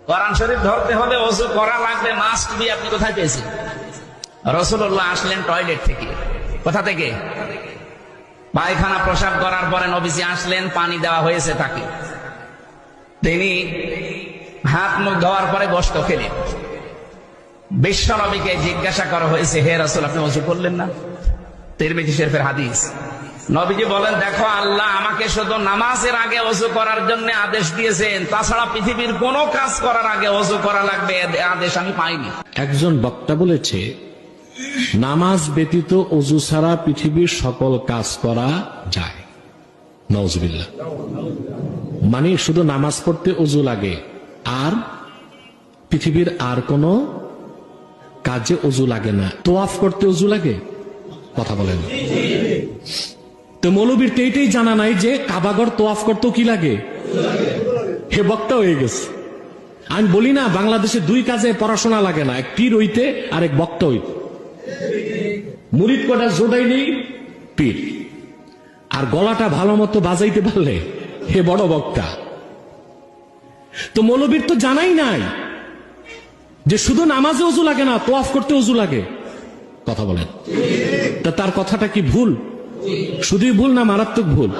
কোরআন শরীফ ধরতে হলে ওযু করা লাগবে, মাস্ট বি। আপনি কোথায় পেয়েছেন? রাসূলুল্লাহ আসলেন টয়লেট থেকে। কোথা থেকে? পায়খানা প্রসাব করার পরে নবীজি আসলেন, পানি দেওয়া হয়েছে তাকে। তিনি হাত মুখ ধোয়ার পরে গোশত খেলেন। বিশ্ব নবীকে জিজ্ঞাসা করা হয়েছে, হে রাসূল, আপনি ওযু করলেন না? তিরমিজি শরীফের হাদিস। নবীজি বলেন, দেখো, আল্লাহ আমাকে শুধু নামাজের আগে ওযু করার জন্য আদেশ দিয়েছেন, তাছাড়া পৃথিবীর কোনো কাজ করার আগে ওযু করা লাগবে আদেশ আমি পাইনি। একজন বক্তা বলেছে, নামাজ ব্যতীত ওযু ছাড়া পৃথিবীর সকল কাজ করা যায়। নাউজুবিল্লাহ। মানে শুধু নামাজ পড়তে ওযু লাগে, আর পৃথিবীর আর কোন কাজে ওযু লাগে না। তোয়াফ করতে ওযু লাগে? কথা বলেন। তো মৌলবীর তো এইটাই জানা নাই যে কাবাগর তোয়াফ করতেও কি লাগে। হে বক্তা হয়ে গেছে। আমি বলি না, বাংলাদেশে দুই কাজে পড়াশোনা লাগে না, এক পীর হইতে আর এক বক্তা হইতে। মুরিদ কটা জোড়াই নেই, পীর। আর গলাটা ভালো মতো বাজাইতে পারলে হে বড় বক্তা। তো মৌলবীর তো জানাই নাই যে শুধু নামাজে ওযু লাগে না, তোয়াফ করতে ওযু লাগে। কথা বলেন। তা তার কথাটা কি ভুল? শুধুই ভুল না মারাত্মক ভুল?